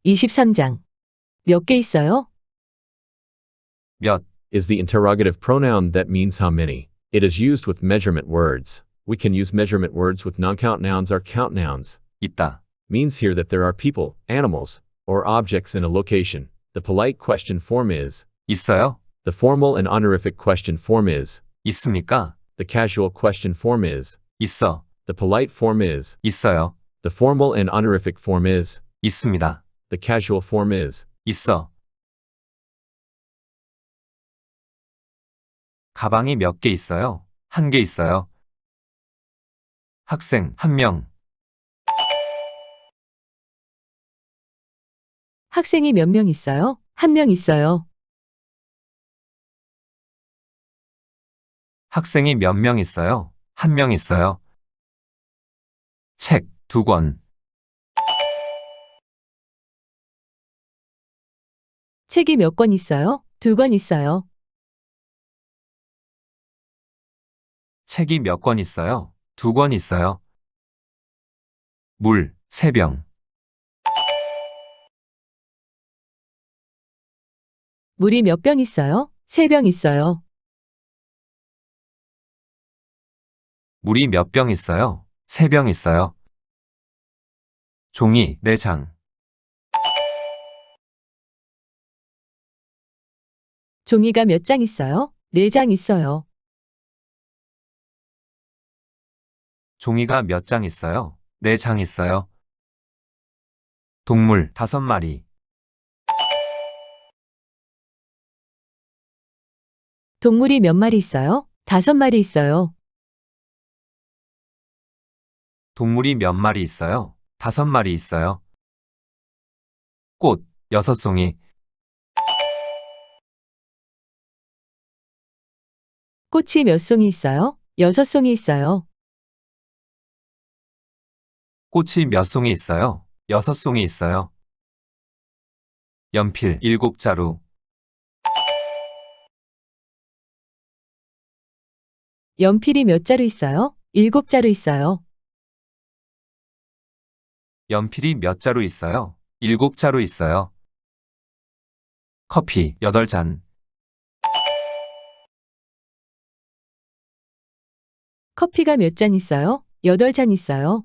23장. 몇 개 있어요? 몇 is the interrogative pronoun that means how many. It is used with measurement words. We can use measurement words with non-count nouns or count nouns. 있다. Means here that there are people, animals, or objects in a location. The polite question form is. 있어요? The formal and honorific question form is. 있습니까? The casual question form is. 있어. The polite form is. 있어요. The formal and honorific form is. 있습니다. The casual form is. 있어. 가방이 몇 개 있어요? 한 개 있어요. 학생, 한 명. 학생이 몇 명 있어요? 한 명 있어요. 학생이 몇 명 있어요? 한 명 있어요. 책, 2권. 책이 몇 권 있어요? 2권 있어요. 책이 몇 권 있어요? 2권 있어요. 물, 3병. 물이 몇 병 있어요? 3병 있어요. 물이 몇 병 있어요? 3병 있어요. 종이, 4장. 종이가 몇 장 있어요? 4장 있어요. 종이가 몇 장 있어요? 4장 있어요. 동물, 5마리. 동물이 몇 마리 있어요? 5마리 있어요. 동물이 몇 마리 있어요? 5마리 있어요. 꽃, 6송이. 꽃이 몇 송이 있어요? 6송이 있어요. 꽃이 몇 송이 있어요? 6송이 있어요. 연필, 7자루. 연필이 몇 자루 있어요? 7자루 있어요. 연필이 몇 자루 있어요? 7자루 있어요. 커피, 8잔. 커피가 몇 잔 있어요? 8잔 있어요.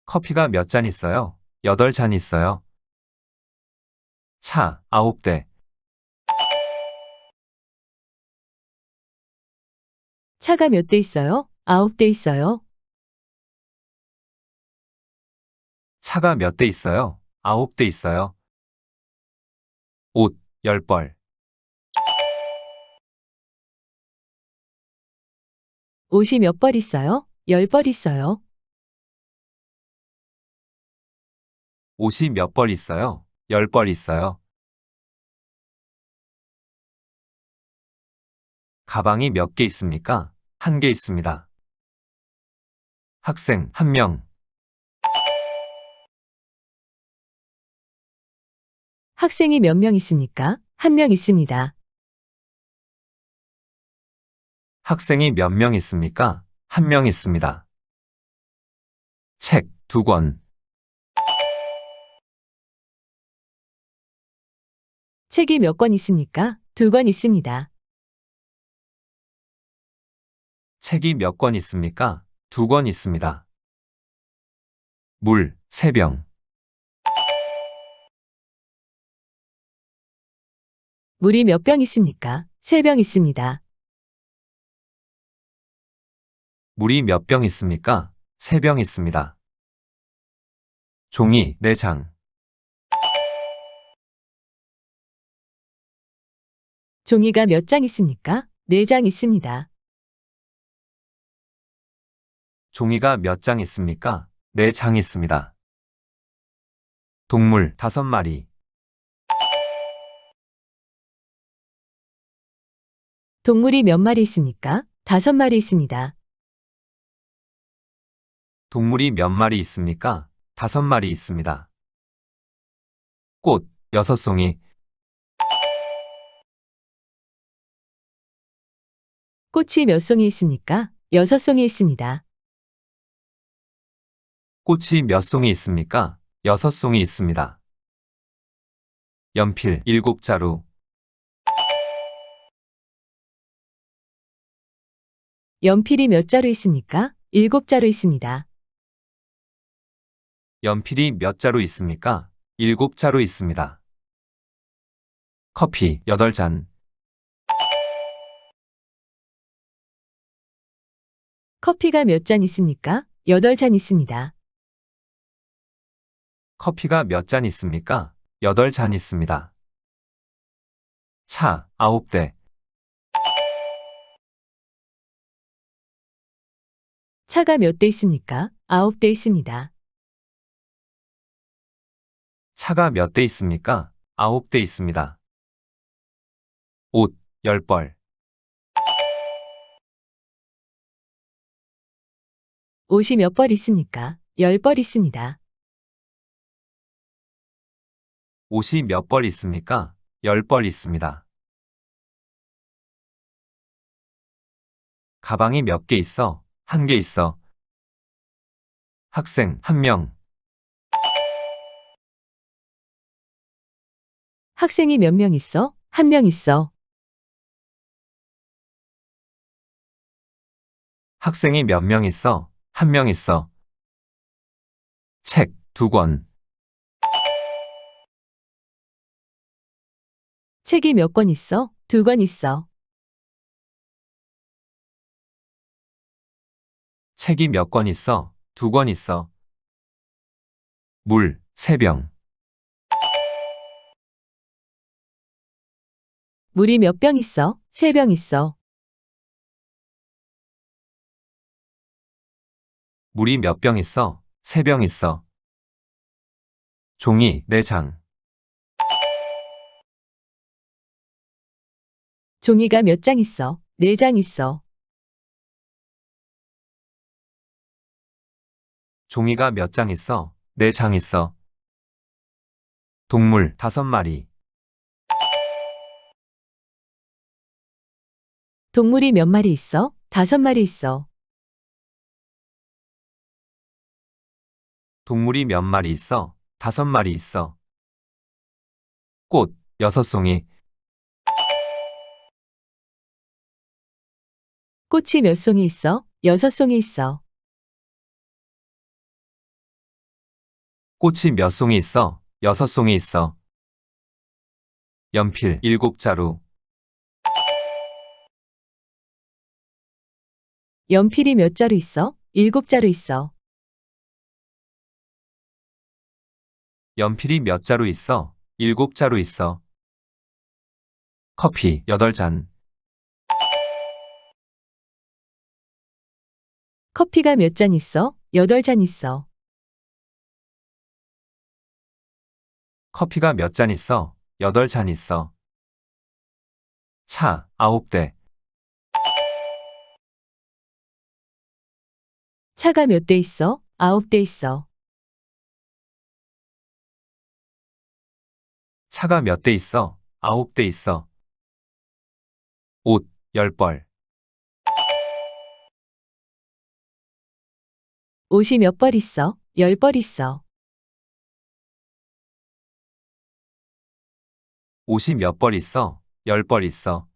커피가 몇 잔 있어요? 8잔 있어요. 차, 9대. 차가 몇 대 있어요? 9대 있어요. 차가 몇 대 있어요? 9대 있어요. 옷, 10벌. 옷이 몇 벌 있어요? 10벌 있어요. 옷이 몇 벌 있어요? 10벌 있어요. 가방이 몇 개 있습니까? 한 개 있습니다. 학생, 한 명. 학생이 몇 명 있습니까? 한 명 있습니다. 학생이 몇 명 있습니까? 한 명 있습니다. 책, 2권. 책이 몇 권 있습니까? 2권 있습니다. 책이 몇 권 있습니까? 2권 있습니다. 물, 3병. 물이 몇 병 있습니까? 3병 있습니다. 물이 몇 병 있습니까? 3병 있습니다. 종이, 4장. 종이가 몇 장 있습니까? 4장 있습니다. 종이가 몇 장 있습니까? 4장 있습니다. 동물, 5마리. 동물이 몇 마리 있습니까? 5마리 있습니다. 동물이 몇 마리 있습니까? 5마리 있습니다. 꽃, 6송이. 꽃이 몇 송이 있습니까? 6송이 있습니다. 꽃이 몇 송이 있습니까? 6송이 있습니다. 연필 7자루. 연필이 몇 자루 있습니까? 7자루 있습니다. 연필이 몇 자루 있습니까? 7자루 있습니다. 커피 8잔. 커피가 몇 잔 있습니까? 8잔 있습니다. 커피가 몇 잔 있습니까? 8잔 있습니다. 차 9대. 차가 몇 대 있습니까? 9대 있습니다. 차가 몇 대 있습니까? 9대 있습니다. 옷 10벌. 옷이 몇 벌 있습니까? 10벌 있습니다. 옷이 몇 벌 있습니까? 10벌 있습니다. 가방이 몇 개 있어? 1개 있어. 학생 1명. 학생이 몇 명 있어? 1명 있어. 학생이 몇 명 있어? 1명 있어. 책 2권. 책이 몇 권 있어? 2권 있어. 책이 몇 권 있어? 2권 있어. 물 3병. 물이 몇 병 있어? 3병 있어. 물이 몇 병 있어? 3병 있어. 종이 4장. 종이가 몇 장 있어? 4장 있어. 종이가 몇 장 있어? 4장 있어. 동물 5마리. 동물이 몇 마리 있어? 5마리 있어. 동물이 몇 마리 있어? 5마리 있어. 꽃 6송이. 꽃이 몇 송이 있어? 6송이 있어. 꽃이 몇 송이 있어? 6송이 있어. 연필 7자루. 연필이 몇 자루 있어? 7자루 있어. 연필이 몇 자루 있어? 7자루 있어. 커피 8잔. 커피가 몇 잔 있어? 8잔 있어. 커피가 몇 잔 있어? 8잔 있어. 차 9대. 차가 몇 대 있어? 9대 있어. 차가 몇 대 있어? 9대 있어. 옷 10벌. 옷이 몇 벌 있어? 10벌 있어. 옷이 몇 벌 있어? 10벌 있어.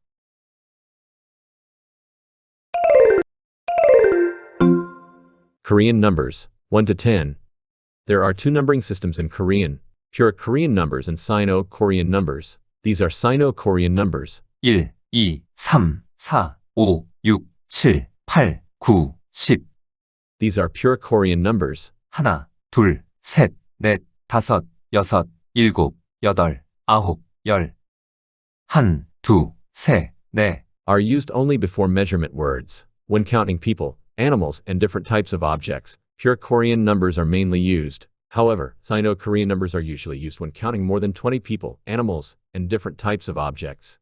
Korean numbers, 1 to 10. There are two numbering systems in Korean, pure Korean numbers and Sino-Korean numbers. These are Sino-Korean numbers. 1, 2, 3, 4, 5, 6, 7, 8, 9, 10. These are pure Korean numbers. 하나, 둘, 셋, 넷, 다섯, 여섯, 일곱, 여덟, 아홉, 열. 한, 두, 세, 네. Are used only before measurement words. When counting people, animals, and different types of objects, pure Korean numbers are mainly used. However, Sino-Korean numbers are usually used when counting more than 20 people, animals, and different types of objects.